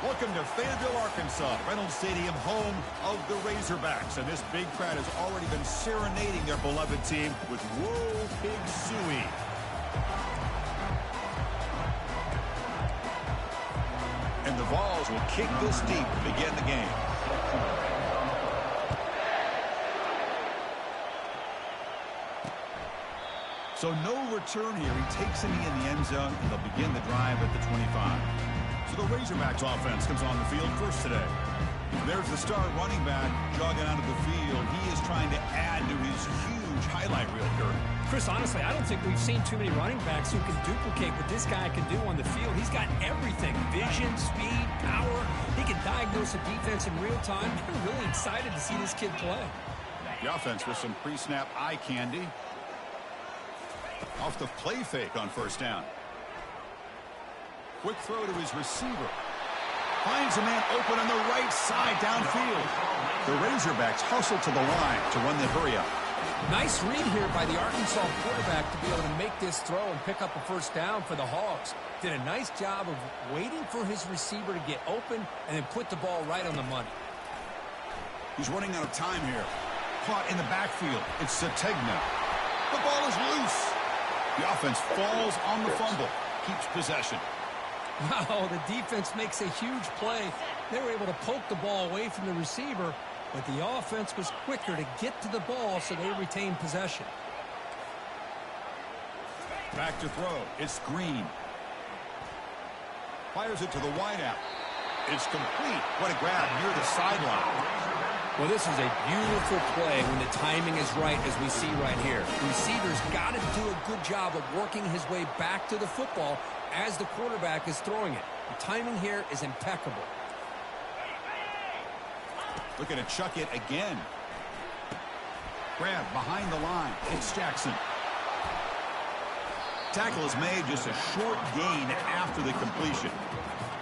Welcome to Fayetteville, Arkansas, Reynolds Stadium, home of the Razorbacks. And this big crowd has already been serenading their beloved team with Whoa Pig Sooie. And the Vols will kick this deep to begin the game. So no return here. He takes it in the end zone, and they'll begin the drive at the 25. So the Razorbacks offense comes on the field first today. There's the star running back jogging out of the field. He is trying to add to his huge highlight reel here. Chris, honestly, I don't think we've seen too many running backs who can duplicate what this guy can do on the field. He's got everything: vision, speed, power. He can diagnose a defense in real time. I'm really excited to see this kid play. The offense with some pre-snap eye candy. Off the play fake on first down. Quick throw to his receiver. Finds a man open on the right side downfield. The Razorbacks hustle to the line to run the hurry up. Nice read here by the Arkansas quarterback to be able to make this throw and pick up a first down for the Hogs. Did a nice job of waiting for his receiver to get open and then put the ball right on the money. He's running out of time here. Caught in the backfield. It's Sategna. The ball is loose. The offense falls on the fumble. Keeps possession. Wow, the defense makes a huge play. They were able to poke the ball away from the receiver, but the offense was quicker to get to the ball, so they retained possession. Back to throw. It's Green. Fires it to the wideout. It's complete. What a grab near the sideline. Well, this is a beautiful play when the timing is right, as we see right here. The receiver's got to do a good job of working his way back to the football as the quarterback is throwing it. The timing here is impeccable. Looking to chuck it again. Grab behind the line. It's Jackson. Tackle is made, just a short gain after the completion.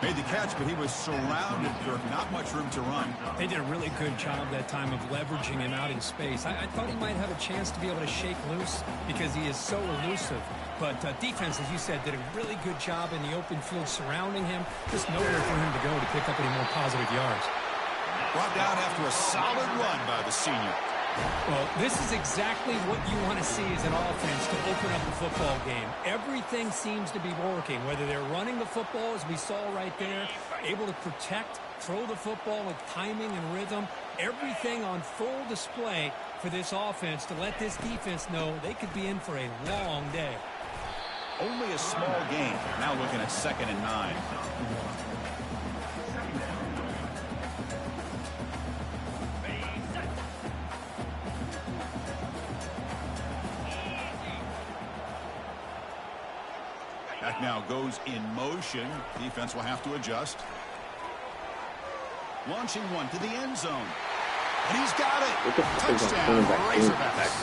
Made the catch, but he was surrounded, Kirk. Not much room to run. They did a really good job that time of leveraging him out in space. I thought he might have a chance to be able to shake loose because he is so elusive. But defense, as you said, did a really good job in the open field surrounding him. Just nowhere for him to go to pick up any more positive yards. Brought down after a solid run by the senior. Well, this is exactly what you want to see as an offense to open up the football game. Everything seems to be working, whether they're running the football, as we saw right there, able to protect, throw the football with timing and rhythm, everything on full display for this offense to let this defense know they could be in for a long day. Only a small gain. Now looking at 2nd and 9. Back now goes in motion. Defense will have to adjust. Launching one to the end zone. And he's got it. Touchdown, Razorbacks.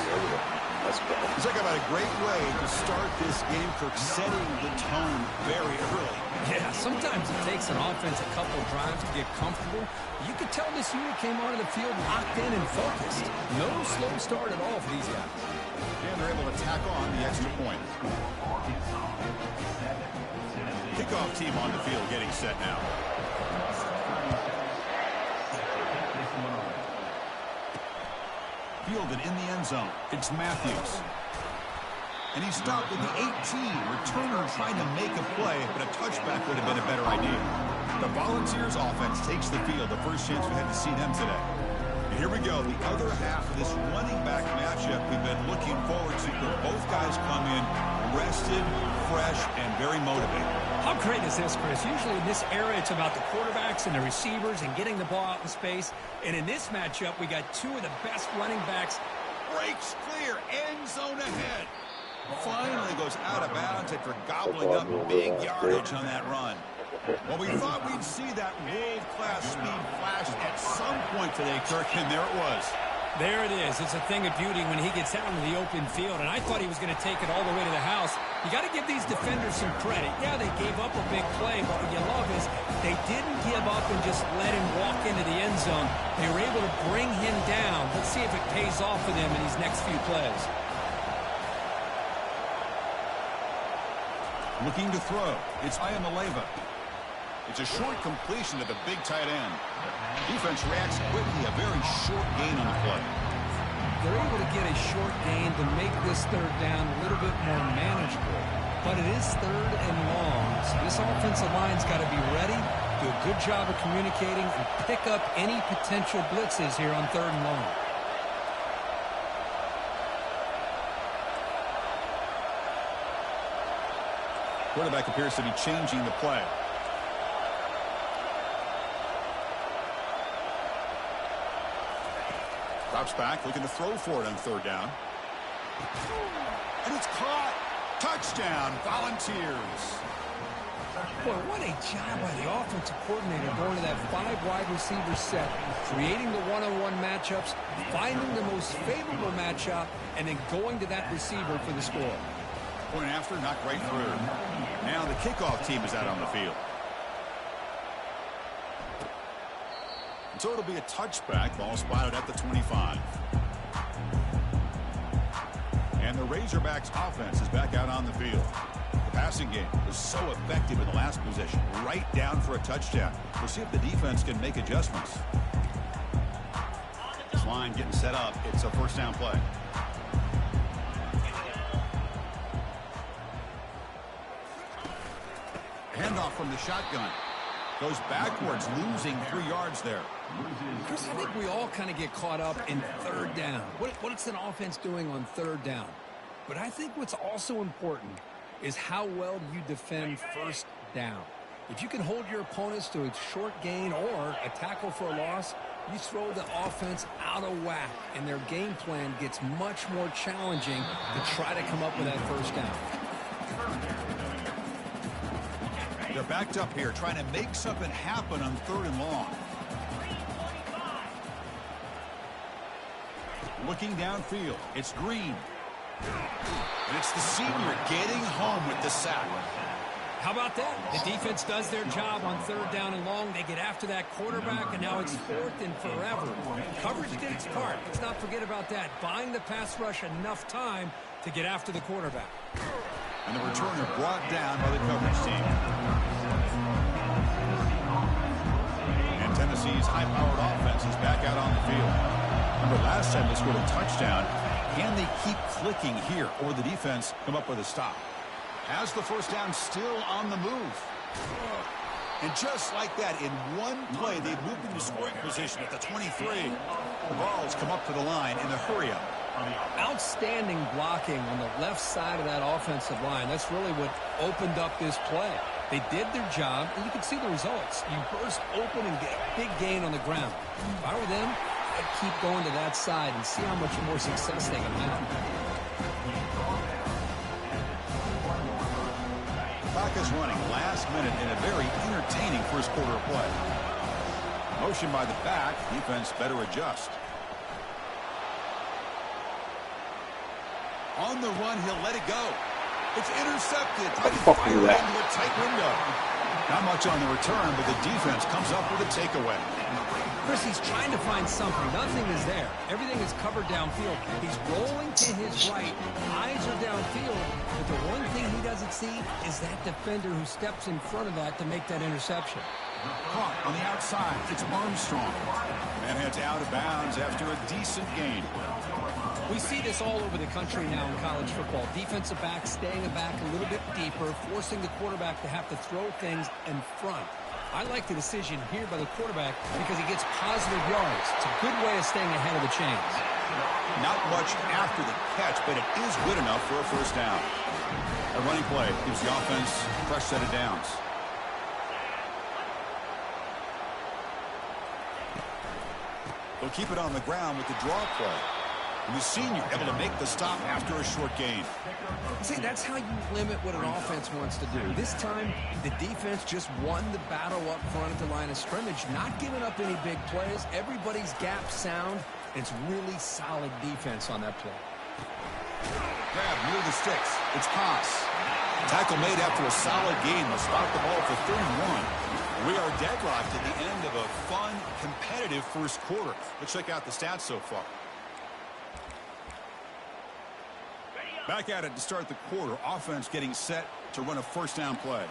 Talk about a great way to start this game, Kirk, setting the tone very early. Yeah, sometimes it takes an offense a couple of drives to get comfortable. You could tell this unit came onto the field locked in and focused. No slow start at all for these guys. And they're able to tack on the extra point. Kickoff team on the field getting set now. Fielded in the end zone. It's Matthews. And he stopped with the 18. Returner trying to make a play, but a touchback would have been a better idea. The Volunteers offense takes the field. The first chance we had to see them today. And here we go. The other half of this running back matchup we've been looking forward to. Both guys come in rested, fresh, and very motivated. How great is this, Chris? Usually in this era, it's about the quarterbacks and the receivers and getting the ball out in space. And in this matchup, we got two of the best running backs. Breaks clear, end zone ahead. Finally goes out of bounds after gobbling up big yardage on that run. Well, we thought we'd see that world-class speed flash at some point today, Kirk, and there it was. There it is. It's a thing of beauty when he gets out into the open field, and I thought he was going to take it all the way to the house. You got to give these defenders some credit. Yeah, they gave up a big play, but what you love is they didn't give up and just let him walk into the end zone. They were able to bring him down. Let's see if it pays off for them in these next few plays. Looking to throw. It's Iamaleava. It's a short completion to the big tight end. Defense reacts quickly, a very short gain on the play. They're able to get a short gain to make this third down a little bit more manageable. But it is third and long, so this offensive line's got to be ready, do a good job of communicating, and pick up any potential blitzes here on third and long. Quarterback appears to be changing the play. Drops back, looking to throw for it on third down. And it's caught. Touchdown, Volunteers. Boy, what a job by the offensive coordinator going to that 5 wide receiver set, creating the one-on-one matchups, finding the most favorable matchup, and then going to that receiver for the score. Point after, knocked right through. Now the kickoff team is out on the field. And so it'll be a touchback, ball spotted at the 25. And the Razorbacks offense is back out on the field. The passing game was so effective in the last possession, right down for a touchdown. We'll see if the defense can make adjustments. This line getting set up. It's a first down play. Handoff from the shotgun. Goes backwards, losing 3 yards there. Chris, I think we all kind of get caught up in third down. What's an offense doing on third down? But I think what's also important is how well you defend first down. If you can hold your opponents to a short gain or a tackle for a loss, you throw the offense out of whack, and their game plan gets much more challenging to try to come up with that first down. They're backed up here, trying to make something happen on third and long. Looking downfield, it's Green. And it's the senior getting home with the sack. How about that? The defense does their job on third down and long. They get after that quarterback, and now it's fourth and forever. Coverage did its part. Let's not forget about that. Buying the pass rush enough time to get after the quarterback. And the returner brought down by the coverage team. And Tennessee's high-powered offense is back out on the field. Remember, last time they scored a touchdown. Can they keep clicking here, or the defense come up with a stop? Has the first down, still on the move. And just like that, in one play, they've moved into scoring position at the 23. The balls come up to the line in the hurry-up. Outstanding blocking on the left side of that offensive line. That's really what opened up this play. They did their job, and you can see the results. You burst open and get a big gain on the ground. If I were them, I'd keep going to that side and see how much more success they can have. Clock is running last minute in a very entertaining first quarter of play. Motion by the back. Defense better adjust. On the run, he'll let it go. It's intercepted. Trying to fire it into a tight window. Not much on the return, but the defense comes up with a takeaway. Chris, he's trying to find something. Nothing is there. Everything is covered downfield. He's rolling to his right. Eyes are downfield. But the one thing he doesn't see is that defender who steps in front of that to make that interception. Caught on the outside. It's Armstrong. And heads out of bounds after a decent gain. We see this all over the country now in college football. Defensive backs staying back a little bit deeper, forcing the quarterback to have to throw things in front. I like the decision here by the quarterback because he gets positive yards. It's a good way of staying ahead of the chains. Not much after the catch, but it is good enough for a first down. A running play gives the offense a fresh set of downs. They'll keep it on the ground with the draw play. And the senior able to make the stop after a short gain. See, that's how you limit what an offense wants to do. This time, the defense just won the battle up front at the line of scrimmage, not giving up any big plays. Everybody's gap sound. It's really solid defense on that play. Grab near the sticks. It's Haas. Tackle made after a solid gain. They'll spot the ball for 31. We are deadlocked at the end of a fun, competitive first quarter. Let's check out the stats so far. Back at it to start the quarter. Offense getting set to run a first down play.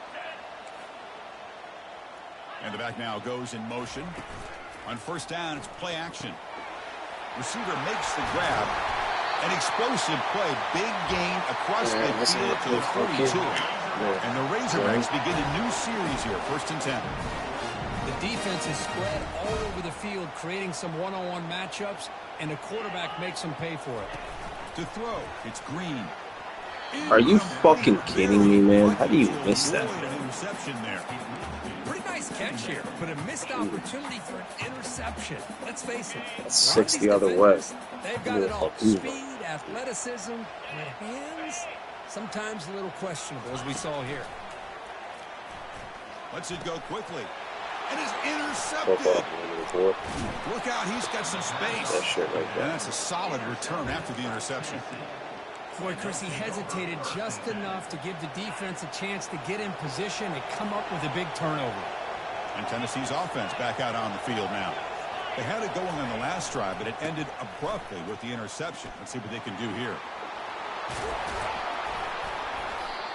And the back now goes in motion. On first down, it's play action. Receiver makes the grab. An explosive play. Big gain across midfield to the 42. And the Razorbacks begin a new series here. 1st and 10. The defense is spread all over the field, creating some one-on-one matchups, and the quarterback makes them pay for it. To throw, it's Green. Are you fucking kidding me, man? How do you miss that? Pretty nice catch here, but a missed opportunity for an interception. Let's face it. That's 6 the other way. They've got it all. Speed, athleticism, and hands. Sometimes a little questionable, as we saw here. Lets it go quickly. And is intercepted. Look out, he's got some space. That shit right there. And that's a solid return after the interception. Boy, Chris, he hesitated just enough to give the defense a chance to get in position and come up with a big turnover. And Tennessee's offense back out on the field now. They had it going on the last drive, but it ended abruptly with the interception. Let's see what they can do here.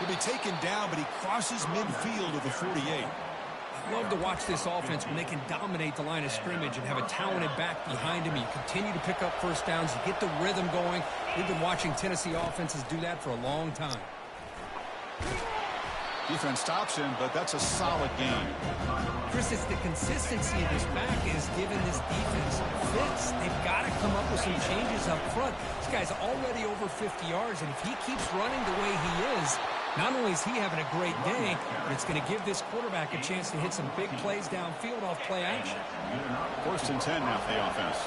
He'll be taken down, but he crosses midfield of the 48. Love to watch this offense when they can dominate the line of scrimmage and have a talented back behind him. You continue to pick up first downs. You get the rhythm going. We've been watching Tennessee offenses do that for a long time. Defense stops him, but that's a solid game. Chris, it's the consistency of this back is giving this defense fits. They've got to come up with some changes up front. This guy's already over 50 yards, and if he keeps running the way he is, not only is he having a great day, but it's going to give this quarterback a chance to hit some big plays downfield off play action. 1st and 10 now for the offense.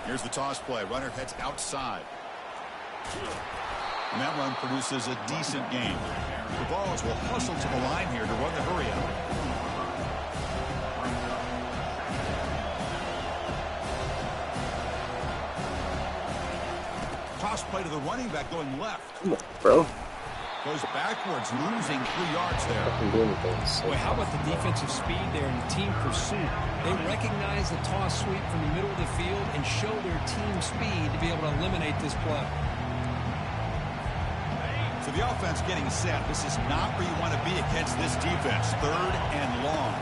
Here's the toss play. Runner heads outside. And that run produces a decent gain. The Vols will hustle to the line here to run the hurry out. Toss play to the running back going left. Come on, bro. Goes backwards, losing 3 yards there. Boy, how about the defensive speed there and the team pursuit? They recognize the toss sweep from the middle of the field and show their team speed to be able to eliminate this play. So the offense getting set. This is not where you want to be against this defense. 3rd and long.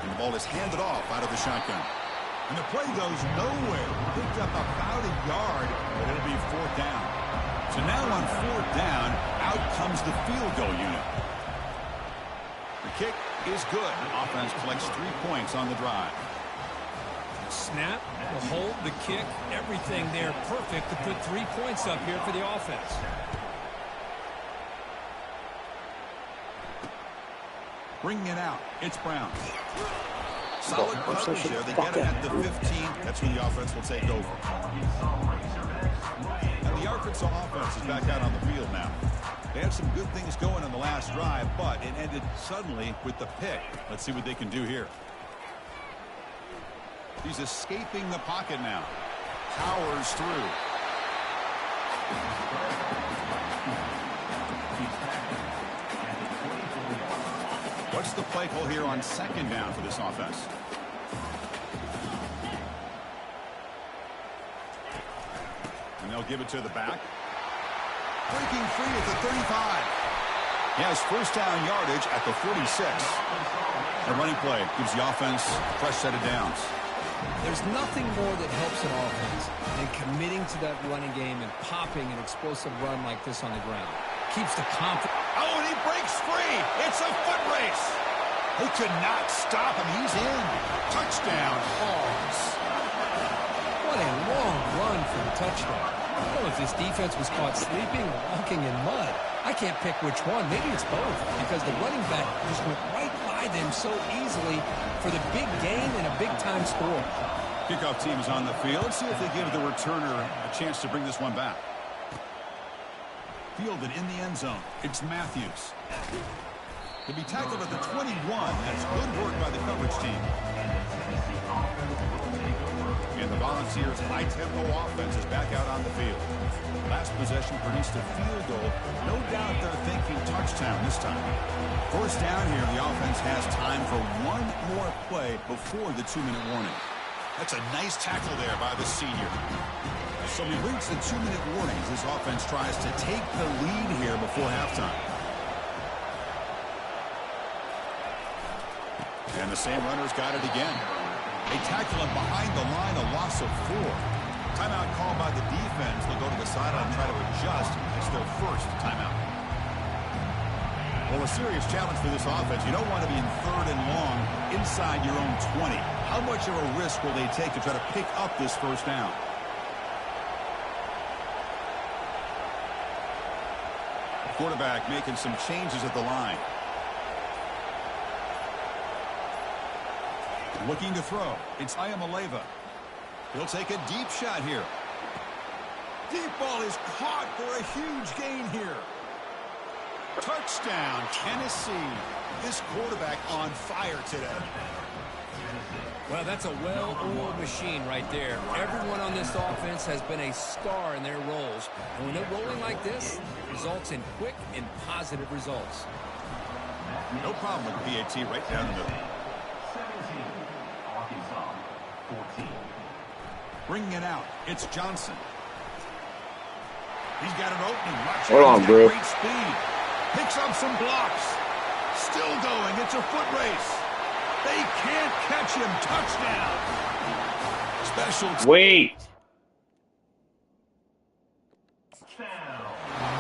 And the ball is handed off out of the shotgun. And the play goes nowhere. Picked up about a yard, but it'll be 4th down. So now on 4th down, out comes the field goal unit. The kick is good. Offense collects 3 points on the drive. Snap, the hold, the kick, everything there perfect to put 3 points up here for the offense. Bringing it out, it's Brown. Solid coverage there. They get it at the 15. That's when the offense will take over. And the Arkansas offense is back out on the field now. They had some good things going on the last drive, but it ended suddenly with the pick. Let's see what they can do here. He's escaping the pocket now. Powers through. What's the play call here on 2nd down for this offense? And they'll give it to the back. Breaking free at the 35. He has first down yardage at the 46. The running play gives the offense a fresh set of downs. There's nothing more that helps an offense than committing to that running game and popping an explosive run like this on the ground. Keeps the confidence. Oh, and he breaks free. It's a foot race. They could not stop him. He's in. Touchdown, Hogs. What a long run for the touchdown. I don't know if this defense was caught sleeping or walking in mud. I can't pick which one. Maybe it's both, because the running back just went right by them so easily for the big gain and a big-time score. Kickoff team is on the field. Let's see if they give the returner a chance to bring this one back. Fielded in the end zone. It's Matthews. He'll be tackled at the 21. That's good work by the coverage team. And the Volunteers' high-tempo offense is back out on the field. Last possession produced a field goal. No doubt they're thinking touchdown this time. First down here, the offense has time for one more play before the 2-minute warning. That's a nice tackle there by the senior. So we reach the 2-minute warnings. This offense tries to take the lead here before halftime. And the same runner's got it again. They tackle him behind the line, a loss of 4. Timeout called by the defense. They'll go to the sideline and try to adjust. It's their first timeout. Well, a serious challenge for this offense. You don't want to be in 3rd and long inside your own 20. How much of a risk will they take to try to pick up this first down? The quarterback making some changes at the line. Looking to throw. It's Iamaleava. He'll take a deep shot here. Deep ball is caught for a huge gain here. Touchdown, Tennessee. This quarterback on fire today. Well, that's a well-oiled machine right there. Everyone on this offense has been a star in their roles. And when they're rolling like this, it results in quick and positive results. No problem with PAT right down the middle. 17, Arkansas, 14. Bringing it out. It's Johnson. He's got an opening. Hold on, bro. Great speed. Picks up some blocks. Still going. It's a foot race. They can't catch him. Touchdown. Special. Wait.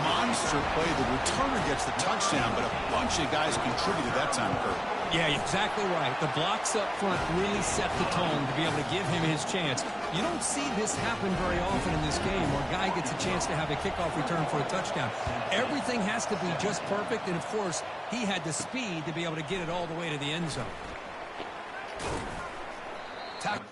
Monster play. The returner gets the touchdown, but a bunch of guys contributed that time, Kurt. Yeah, exactly right. The blocks up front really set the tone to be able to give him his chance. You don't see this happen very often in this game where a guy gets a chance to have a kickoff return for a touchdown. Everything has to be just perfect, and, of course, he had the speed to be able to get it all the way to the end zone. Tackle.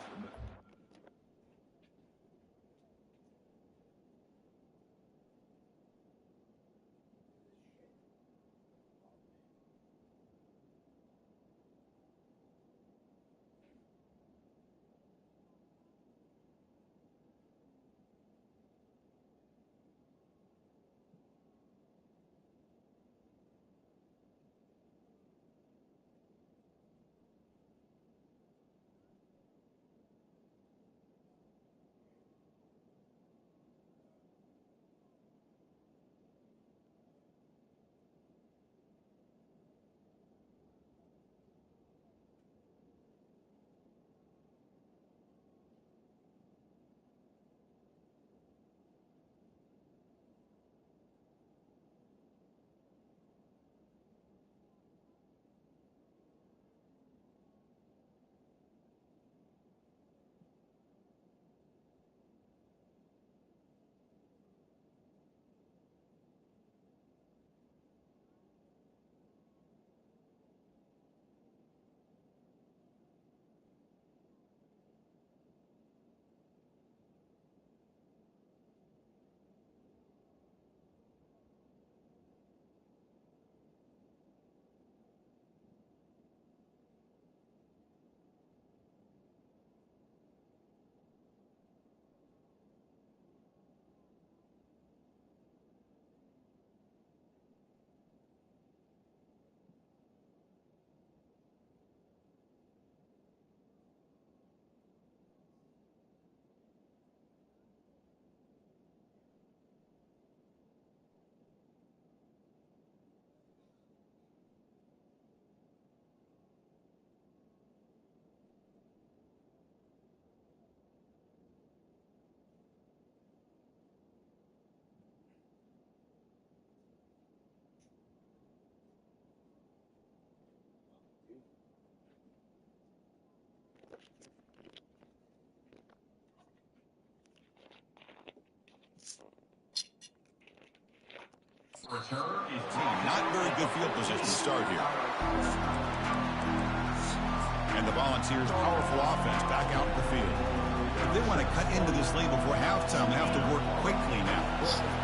Not very good field position to start here. And the Volunteers' powerful offense back out in the field. If they want to cut into this lead before halftime, they have to work quickly now.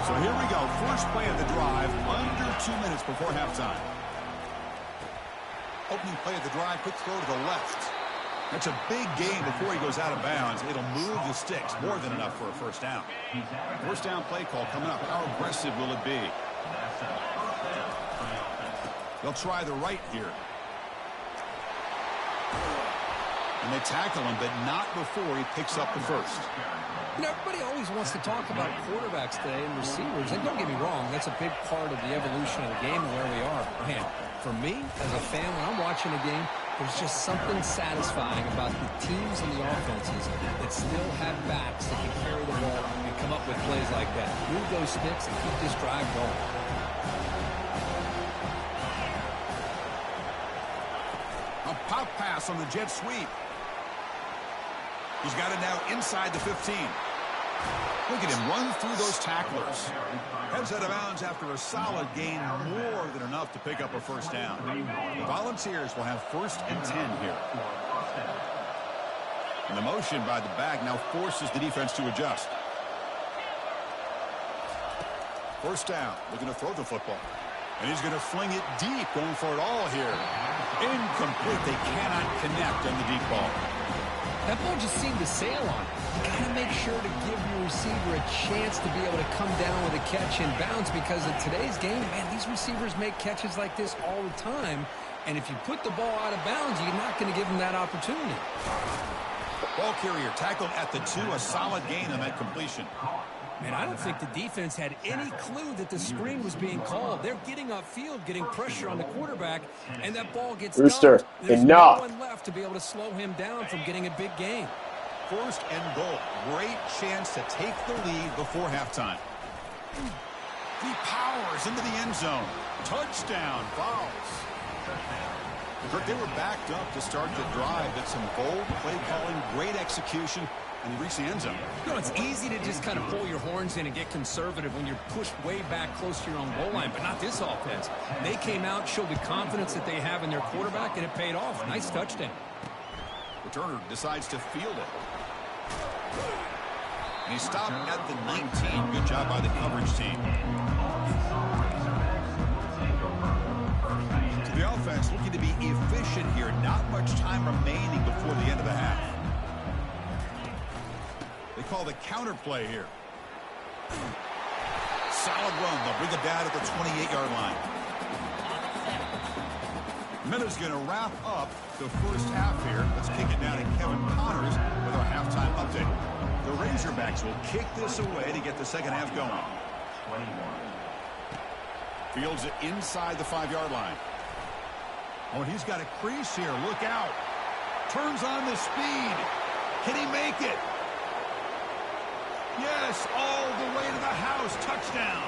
So here we go. First play of the drive, under 2 minutes before halftime. Opening play of the drive, quick throw to the left. That's a big gain before he goes out of bounds. It'll move the sticks, more than enough for a first down. First down play call coming up. How aggressive will it be? They'll try the right here. And they tackle him, but not before he picks up the first. You know, everybody always wants to talk about quarterbacks today and receivers. And don't get me wrong, that's a big part of the evolution of the game and where we are. Man, for me, as a fan, when I'm watching a game, there's just something satisfying about the teams and the offenses that still have backs that can carry the ball and come up with plays like that. Move those sticks and keep this drive going. A pop pass on the jet sweep. He's got it now inside the 15. Look at him run through those tacklers. Heads out of bounds after a solid gain, more than enough to pick up a first down. The Volunteers will have 1st and 10 here. And the motion by the back now forces the defense to adjust. First down, looking to throw the football. And he's going to fling it deep, going for it all here. Incomplete. They cannot connect on the deep ball. That ball just seemed to sail on. You got to make sure to give your receiver a chance to be able to come down with a catch in bounds, because in today's game, man, these receivers make catches like this all the time. And if you put the ball out of bounds, you're not going to give them that opportunity. Ball carrier tackled at the 2, a solid gain on that completion. Man, I don't think the defense had any clue that the screen was being called. They're getting upfield, getting pressure on the quarterback, and that ball gets Rooster, dumped. There's enough. no one left to be able to slow him down from getting a big gain. 1st and goal. Great chance to take the lead before halftime. He powers into the end zone. Touchdown, Vols. Kirk, they were backed up to start the drive, but some bold play calling, great execution, and he reached the end zone. You know, it's easy to just kind of pull your horns in and get conservative when you're pushed way back close to your own goal line, but not this offense. They came out, showed the confidence that they have in their quarterback, and it paid off. Nice touchdown. Returner decides to field it. And he stopped at the 19. Good job by the coverage team. To the offense, looking to be efficient here. Not much time remaining before the end of the half. They call the counter play here. Solid run. They'll bring it down at the 28-yard line. Miller's going to wrap up the first half here. Let's kick it down to Kevin Connors with our halftime update. The Razorbacks will kick this away to get the second half going. Fields it inside the 5-yard line. Oh, he's got a crease here. Look out. Turns on the speed. Can he make it? Yes, all the way to the house. Touchdown.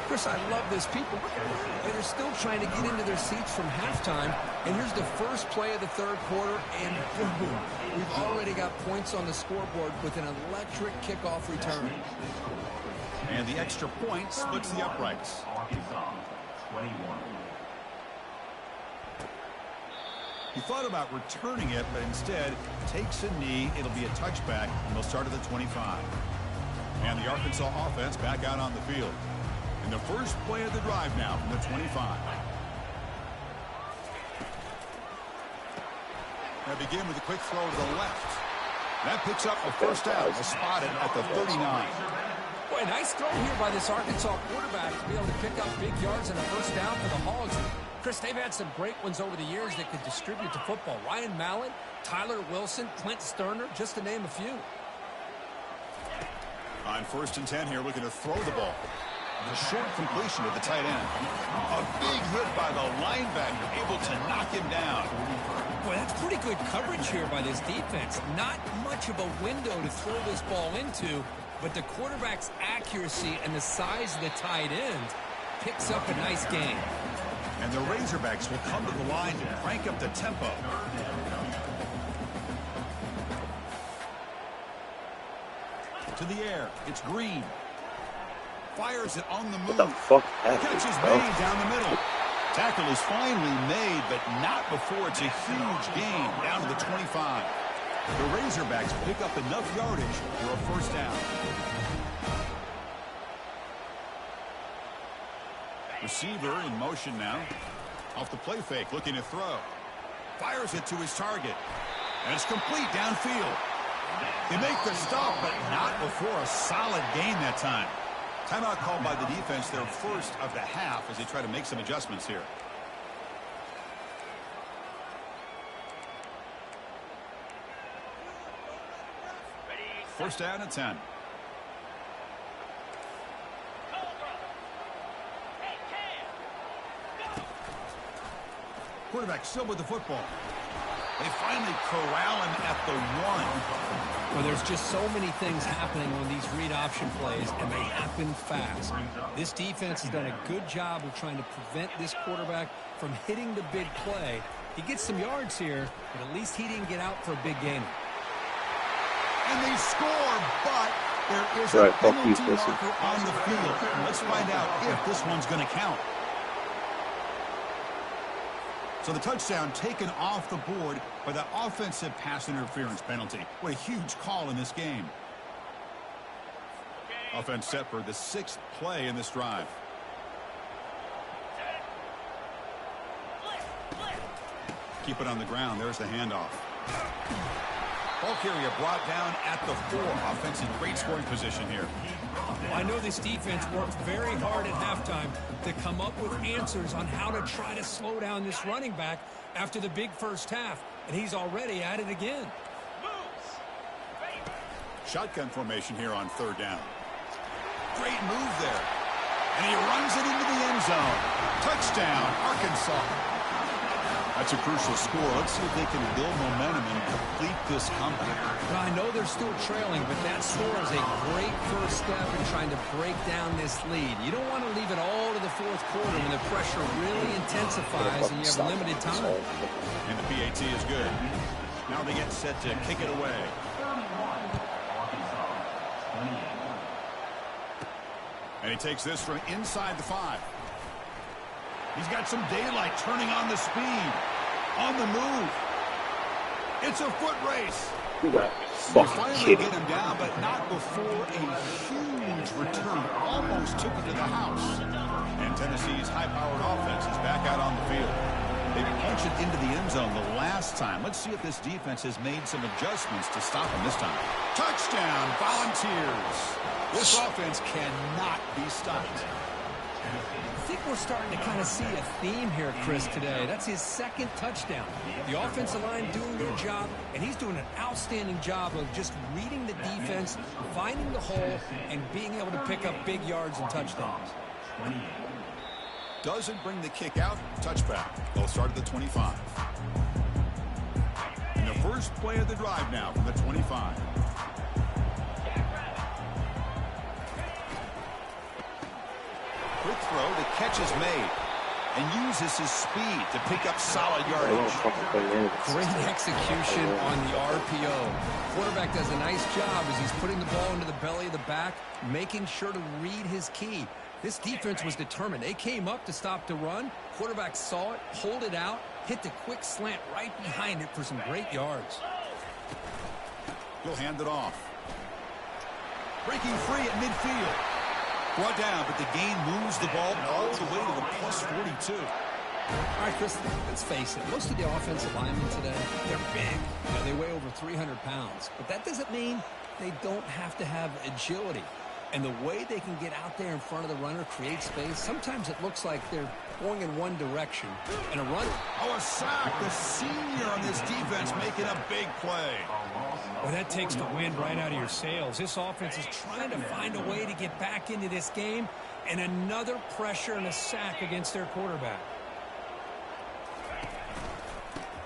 Chris, I love this. People, they're still trying to get into their seats from halftime. And here's the first play of the third quarter, and boom, we've already got points on the scoreboard with an electric kickoff return. And the extra point splits the uprights. Arkansas, 21. He thought about returning it, but instead takes a knee. It'll be a touchback, and they'll start at the 25. And the Arkansas offense back out on the field. And the first play of the drive now from the 25. They begin with a quick throw to the left. That picks up a first down. They'll spot it at the 39. Boy, nice throw here by this Arkansas quarterback to be able to pick up big yards and a first down for the Hogs. Chris, they've had some great ones over the years that could distribute the football. Ryan Mallett, Tyler Wilson, Clint Sterner, just to name a few. On 1st and 10 here, looking to throw the ball. The short completion to the tight end. A big hit by the linebacker, able to knock him down. Boy, that's pretty good coverage here by this defense. Not much of a window to throw this ball into, but the quarterback's accuracy and the size of the tight end picks up a nice gain. And the Razorbacks will come to the line to crank up the tempo. To the air, it's Green. Fires it on the move. What the fuck Catch happened, is bro? made down the middle. Tackle is finally made, but not before it's a huge gain down to the 25. The Razorbacks pick up enough yardage for a first down. Receiver in motion now. Off the play fake, looking to throw. Fires it to his target. And it's complete downfield. They make the stop, but not before a solid gain that time. Timeout called by the defense, their first of the half, as they try to make some adjustments here. First down and 10. Quarterback still with the football. They finally corral him at the 1. Well, there's just so many things happening on these read option plays, and they happen fast. This defense has done a good job of trying to prevent this quarterback from hitting the big play. He gets some yards here, but at least he didn't get out for a big gain. And they score, but there is a penalty marker on the field. Let's find out if this one's going to count. So the touchdown taken off the board by the offensive pass interference penalty. What a huge call in this game. Offense set for the 6th play in this drive. Keep it on the ground. There's the handoff. Ball carrier brought down at the 4. Offense in great scoring position here. I know this defense worked very hard at halftime to come up with answers on how to try to slow down this running back after the big first half, and he's already at it again. Shotgun formation here on 3rd down. Great move there. And he runs it into the end zone. Touchdown, Arkansas. That's a crucial score. Let's see if they can build momentum and complete this comeback. Well, I know they're still trailing, but that score is a great first step in trying to break down this lead. You don't want to leave it all to the 4th quarter when the pressure really intensifies and you have limited time. And the PAT is good. Now they get set to kick it away. And he takes this from inside the 5. He's got some daylight turning on the speed. On the move. It's a foot race. They finally get him down, but not before a huge return. Almost took it to the house. And Tennessee's high-powered offense is back out on the field. They punched it into the end zone the last time. Let's see if this defense has made some adjustments to stop him this time. Touchdown, Volunteers. This offense cannot be stopped. I think we're starting to kind of see a theme here, Chris, today. That's his 2nd touchdown. The offensive line doing their job, and he's doing an outstanding job of just reading the defense, finding the hole, and being able to pick up big yards and touchdowns. Doesn't bring the kick out. Touchback. They'll start at the 25. And the first play of the drive now from the 25. Quick throw, the catch is made, and uses his speed to pick up solid yardage. Great execution on the RPO. Quarterback does a nice job as he's putting the ball into the belly of the back, making sure to read his key. This defense was determined. They came up to stop the run. Quarterback saw it, pulled it out, hit the quick slant right behind it for some great yards. He'll hand it off. Breaking free at midfield. Brought down, but the gain moves the ball all the way to the plus 42. All right, Chris, let's face it. Most of the offensive linemen today, they're big. You know, they weigh over 300 pounds. But that doesn't mean they don't have to have agility. And the way they can get out there in front of the runner, create space, sometimes it looks like they're going in one direction. And a runner. Oh, a sack. The senior on this defense making a big play. Well, that takes the wind right out of your sails. This offense is trying to find a way to get back into this game, and another pressure and a sack against their quarterback.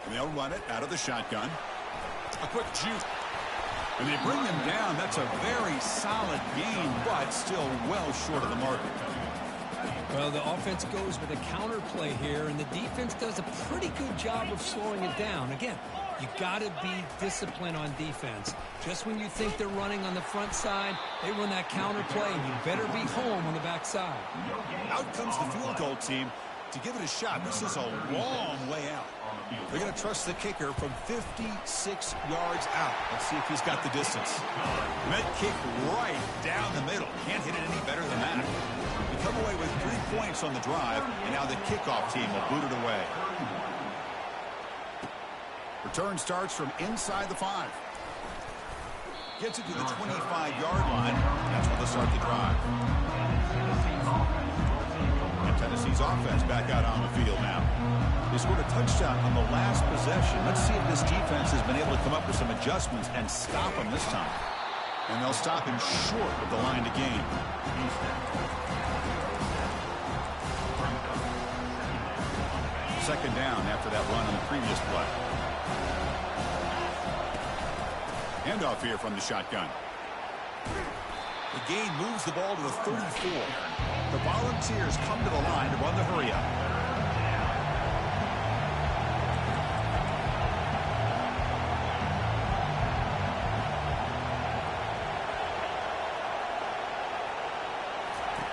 And they'll run it out of the shotgun. A quick juke. And they bring him down. That's a very solid gain, but still well short of the mark. Well, the offense goes with a counter play here, and the defense does a pretty good job of slowing it down. Again, you got to be disciplined on defense. Just when you think they're running on the front side, they run that counter play, and you better be home on the back side. Out comes the field goal team to give it a shot. This is a long way out. They're going to trust the kicker from 56 yards out. Let's see if he's got the distance. Met kick right down the middle. Can't hit it any better than that. They come away with 3 points on the drive, and now the kickoff team will boot it away. Return starts from inside the 5. Gets it to the 25-yard line. That's where they'll start the drive. And Tennessee's offense back out on the field now. They scored a touchdown on the last possession. Let's see if this defense has been able to come up with some adjustments and stop them this time. And they'll stop him short of the line to gain. Second down after that run on the previous play. Handoff here from the shotgun. The gain moves the ball to the 34. The Volunteers come to the line to run the hurry-up.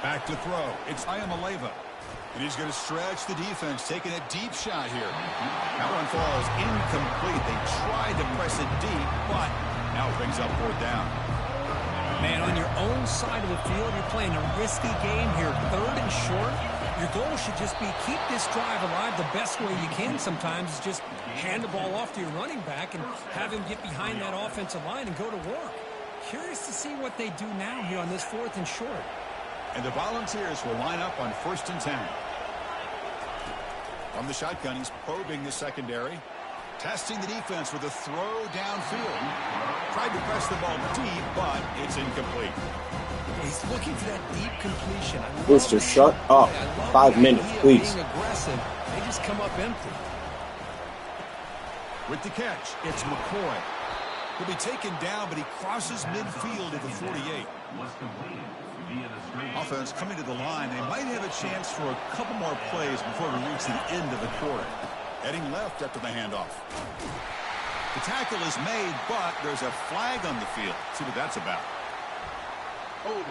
Back to throw. It's Ayamaleva. And he's going to stretch the defense, taking a deep shot here. That one falls incomplete. They tried to press it deep, but now it brings up fourth down. Man, on your own side of the field, you're playing a risky game here. Third and short. Your goal should just be keep this drive alive the best way you can sometimes is just hand the ball off to your running back and have him get behind that offensive line and go to work. Curious to see what they do now here on this fourth and short. And the Volunteers will line up on 1st and 10. From the shotgun, he's probing the secondary. Testing the defense with a throw downfield. Tried to press the ball deep, but it's incomplete. He's looking for that deep completion. Mister, shut up. 5 minutes, please. Being aggressive, they just come up empty. With the catch, it's McCoy. He'll be taken down, but he crosses midfield at the 48. Offense coming to the line. They might have a chance for a couple more plays before we reach the end of the quarter. Heading left after the handoff. The tackle is made, but there's a flag on the field. See what that's about. Hold it.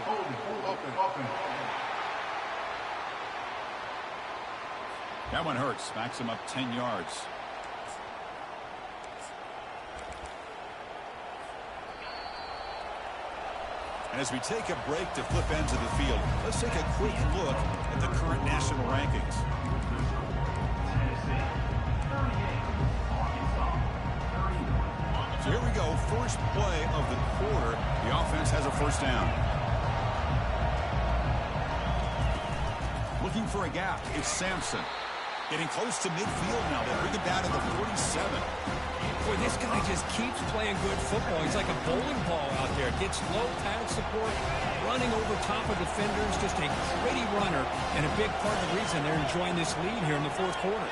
That one hurts. Backs him up 10 yards. And as we take a break to flip ends of the field, let's take a quick look at the current national rankings. So here we go. First play of the quarter. The offense has a first down. Looking for a gap. It's Sampson. Getting close to midfield now. They'll bring him down to the 47. Boy, this guy just keeps playing good football. He's like a bowling ball out there. Gets low pad support, running over top of defenders. Just a gritty runner, and a big part of the reason they're enjoying this lead here in the fourth quarter.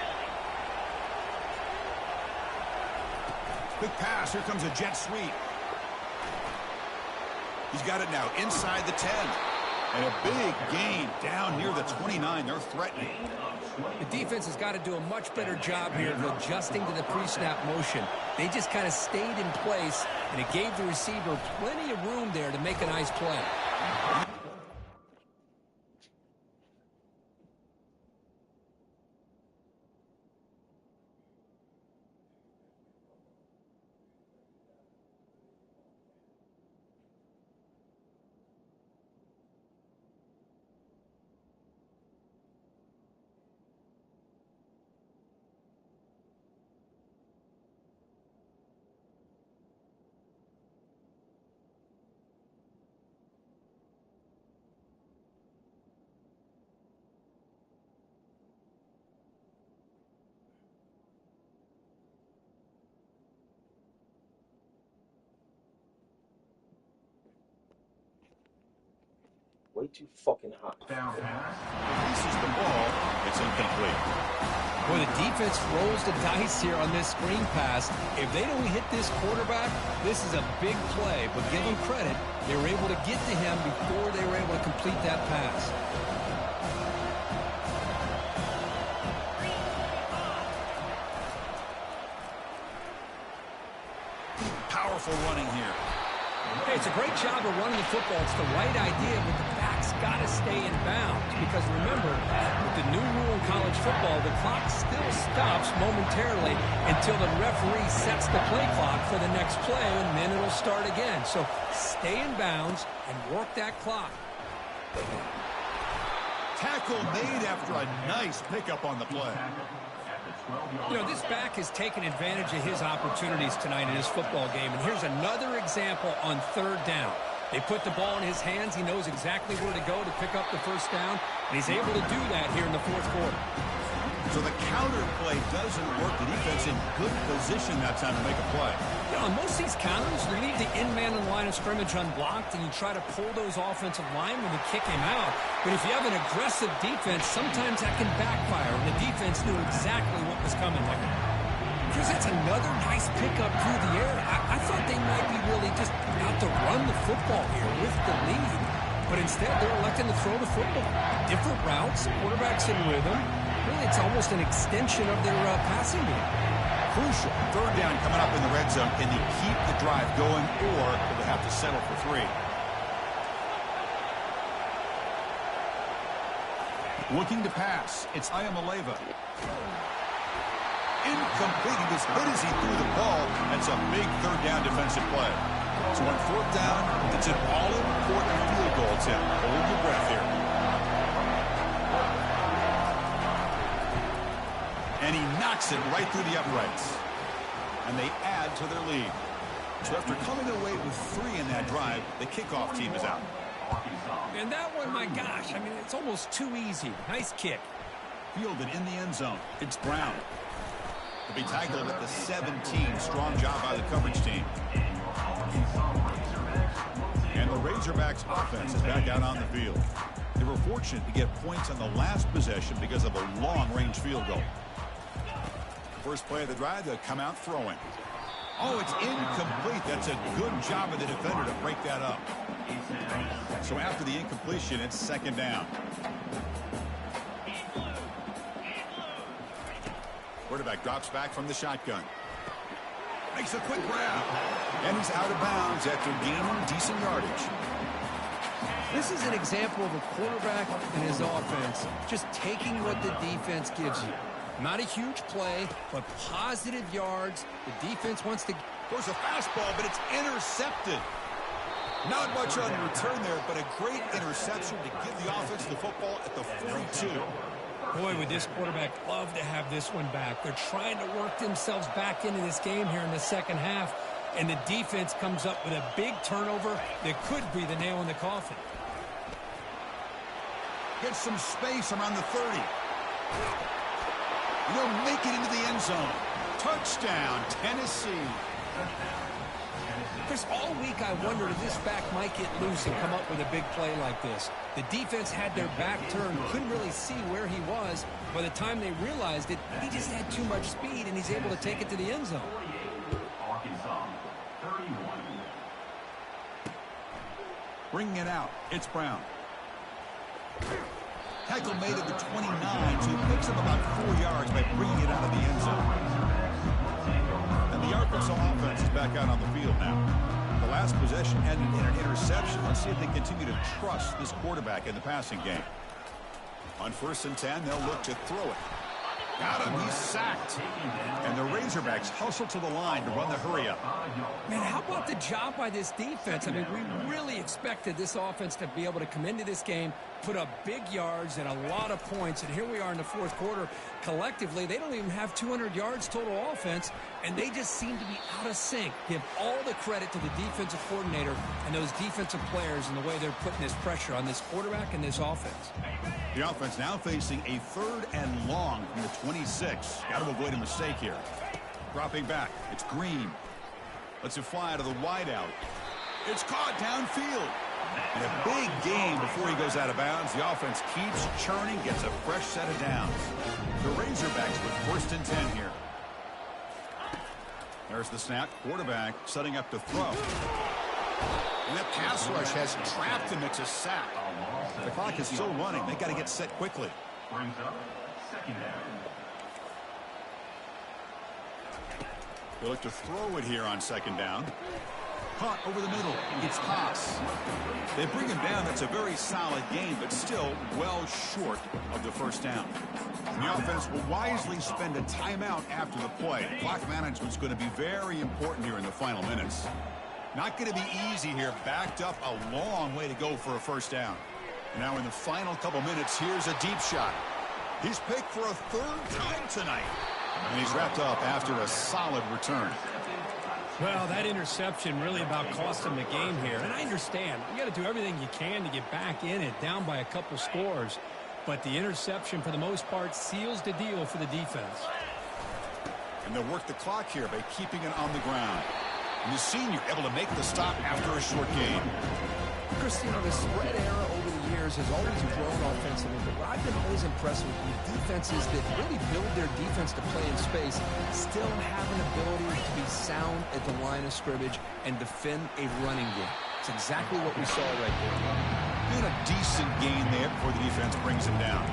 Quick pass. Here comes a jet sweep. He's got it now inside the 10. And a big gain down near the 29. They're threatening. The defense has got to do a much better job here of adjusting to the pre-snap motion. They just kind of stayed in place, and it gave the receiver plenty of room there to make a nice play. Way too fucking hot. Releases the ball. It's incomplete. Boy, the defense rolls the dice here on this screen pass. If they don't hit this quarterback, this is a big play. But give them credit, they were able to get to him before they were able to complete that pass. Powerful running here. Hey, it's a great job of running the football. It's the right idea, but the back's got to stay in bounds. Because remember, with the new rule in college football, the clock still stops momentarily until the referee sets the play clock for the next play, and then it'll start again. So stay in bounds and work that clock. Tackle made after a nice pickup on the play. You know, this back has taken advantage of his opportunities tonight in his football game. And here's another example on third down. They put the ball in his hands. He knows exactly where to go to pick up the first down. And he's able to do that here in the fourth quarter. So the counter play doesn't work. The defense in good position that time to make a play. You know, on most of these counters, you leave the in-man stand on the line of scrimmage unblocked and you try to pull those offensive linemen to kick him out. But if you have an aggressive defense, sometimes that can backfire. And the defense knew exactly what was coming there. Chris, that's another nice pickup through the air. I thought they might be really just out to run the football here with the lead. But instead, they're electing to throw the football. Different routes, quarterback's in rhythm. Really, it's almost an extension of their passing game. Crucial. Third down coming up in the red zone. Can they keep the drive going, or will they have to settle for 3? Looking to pass. It's Iamaleava. Incomplete. He was hit as he threw the ball. That's a big third down defensive play. So on fourth down, it's an all-important field goal attempt. Hold your breath here. And he knocks it right through the uprights. And they add to their lead. So after coming away with 3 in that drive, the kickoff team is out. And that one, my gosh, I mean, it's almost too easy. Nice kick. Fielded in the end zone. It's Brown. To be tackled at the 17. Strong job by the coverage team. And the Razorbacks offense is back out on the field. They were fortunate to get points on the last possession because of a long-range field goal. First play of the drive, they'll come out throwing. Oh, it's incomplete. That's a good job of the defender to break that up. So after the incompletion, it's second down. Quarterback drops back from the shotgun. Makes a quick grab. And he's out of bounds after gaining decent yardage. This is an example of a quarterback and his offense just taking what the defense gives you. Not a huge play, but positive yards. The defense wants to... Goes a fastball, but it's intercepted. Not much on return there, but a great interception to give the offense the football at the 42. Boy, would this quarterback love to have this one back. They're trying to work themselves back into this game here in the second half, and the defense comes up with a big turnover that could be the nail in the coffin. Gets some space around the 30. They'll make it into the end zone. Touchdown, Tennessee. Chris, all week I wondered if this back might get loose and come up with a big play like this. The defense had their back turned, couldn't really see where he was. By the time they realized it, he just had too much speed, and he's able to take it to the end zone. Bringing it out, it's Brown. Tackle made at the 29, so he picks up about 4 yards by bringing it out of the end zone. And the Arkansas offense is back out on the field now. The last possession ended in an interception. Let's see if they continue to trust this quarterback in the passing game. On 1st and 10, they'll look to throw it. Got him. He's sacked. And the Razorbacks hustle to the line to run the hurry-up. Man, how about the job by this defense? I mean, we really expected this offense to be able to come into this game, put up big yards and a lot of points, and here we are in the fourth quarter. Collectively, they don't even have 200 yards total offense, and they just seem to be out of sync. Give all the credit to the defensive coordinator and those defensive players and the way they're putting this pressure on this quarterback and this offense. The offense now facing a 3rd and long from the 26. Got to avoid a mistake here. Dropping back, it's Green. Lets it fly out of the wideout. It's caught downfield. And a big gain before he goes out of bounds. The offense keeps churning, gets a fresh set of downs. The Razorbacks with 1st and 10 here. There's the snap. Quarterback setting up to throw. And that pass rush has trapped him. It's a sack. The clock is still running. They got to get set quickly. They look to throw it here on 2nd down. Caught over the middle. It's Haas. They bring him down. That's a very solid game, but still well short of the 1st down. And the offense will wisely spend a timeout after the play. Clock management's going to be very important here in the final minutes. Not going to be easy here. Backed up a long way to go for a 1st down. Now in the final couple minutes, here's a deep shot. He's picked for a 3rd time tonight. And he's wrapped up after a solid return. Well, that interception really about cost him the game here. And I understand. You got to do everything you can to get back in it, down by a couple scores. But the interception, for the most part, seals the deal for the defense. And they'll work the clock here by keeping it on the ground. And the senior able to make the stop after a short gain. Chris, the spread era over the years has always grown offensively, but what I've been always impressed with defenses that really build their defense to play in space still have an ability to be sound at the line of scrimmage and defend a running game. It's exactly what we saw right there. And a decent gain there before the defense brings him down.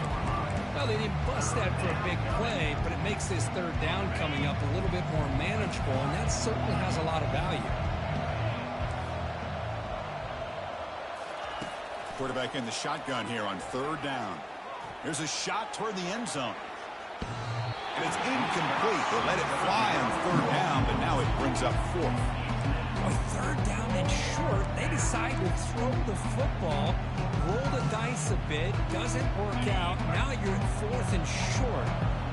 Well, they didn't bust that for a big play, but it makes this third down coming up a little bit more manageable, and that certainly has a lot of value. Quarterback in the shotgun here on third down. There's a shot toward the end zone. And it's incomplete. They let it fly on third down, but now it brings up fourth. With third down and short, they decide to throw the football, roll the dice a bit, doesn't work out. Now you're at fourth and short.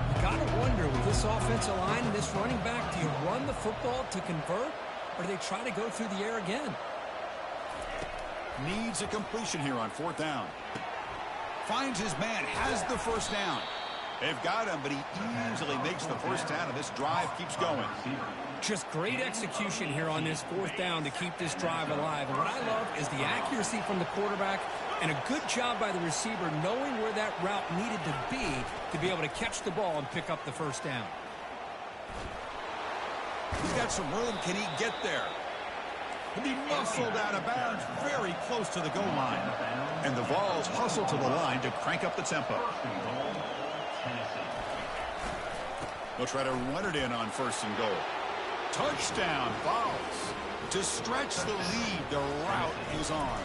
You got to wonder, with this offensive line and this running back, do you run the football to convert, or do they try to go through the air again? Needs a completion here on fourth down. Finds his man, has the first down. They've got him, but he easily makes the first down, and this drive keeps going. Just great execution here on this fourth down to keep this drive alive. And what I love is the accuracy from the quarterback and a good job by the receiver knowing where that route needed to be able to catch the ball and pick up the first down. He's got some room. Can he get there? He'll be muscled out of bounds very close to the goal line. And the Vols hustle to the line to crank up the tempo. They'll try to run it in on first and goal. Touchdown, Vols. To stretch the lead, the route is on.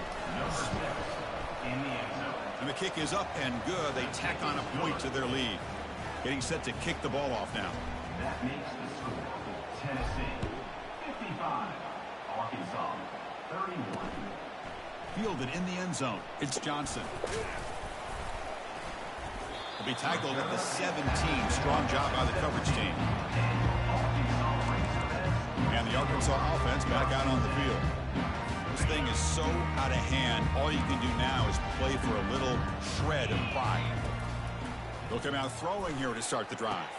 And the kick is up and good. They tack on a point to their lead. Getting set to kick the ball off now. That makes the score Tennessee 55, Arkansas 31. Fielded in the end zone. It's Johnson. He'll be tackled at the 17. Strong job by the coverage team. And the Arkansas offense back out on the field. This thing is so out of hand. All you can do now is play for a little shred of pride. They'll come out throwing here to start the drive.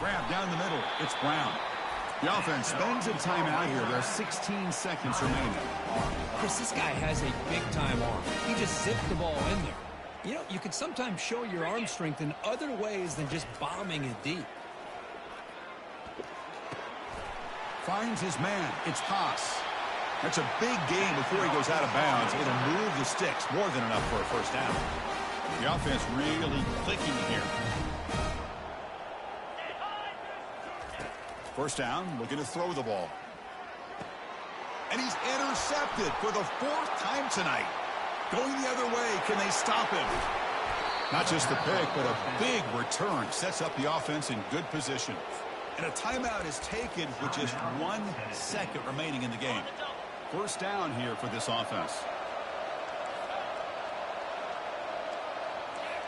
Grab down the middle. It's Brown. The offense spends a timeout here. There are 16 seconds remaining. Chris, this guy has a big-time arm. He just zipped the ball in there. You know, you can sometimes show your arm strength in other ways than just bombing it deep. Finds his man. It's Haas. That's a big gain before he goes out of bounds. It'll move the sticks. More than enough for a first down. The offense really clicking here. First down, looking to throw the ball. And he's intercepted for the fourth time tonight. Going the other way, can they stop him? Not just the pick, but a big return sets up the offense in good position. And a timeout is taken with just 1 second remaining in the game. First down here for this offense.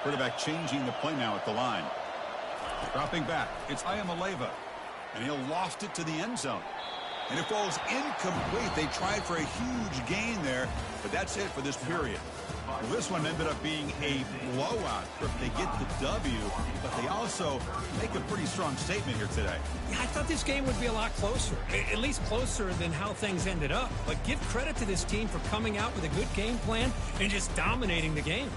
Quarterback changing the play now at the line. Dropping back, it's Ayamaleva. And he'll loft it to the end zone. And it falls incomplete. They tried for a huge gain there, but that's it for this period. Well, this one ended up being a blowout. They get the W, but they also make a pretty strong statement here today. Yeah, I thought this game would be a lot closer, at least closer than how things ended up. But give credit to this team for coming out with a good game plan and just dominating the game.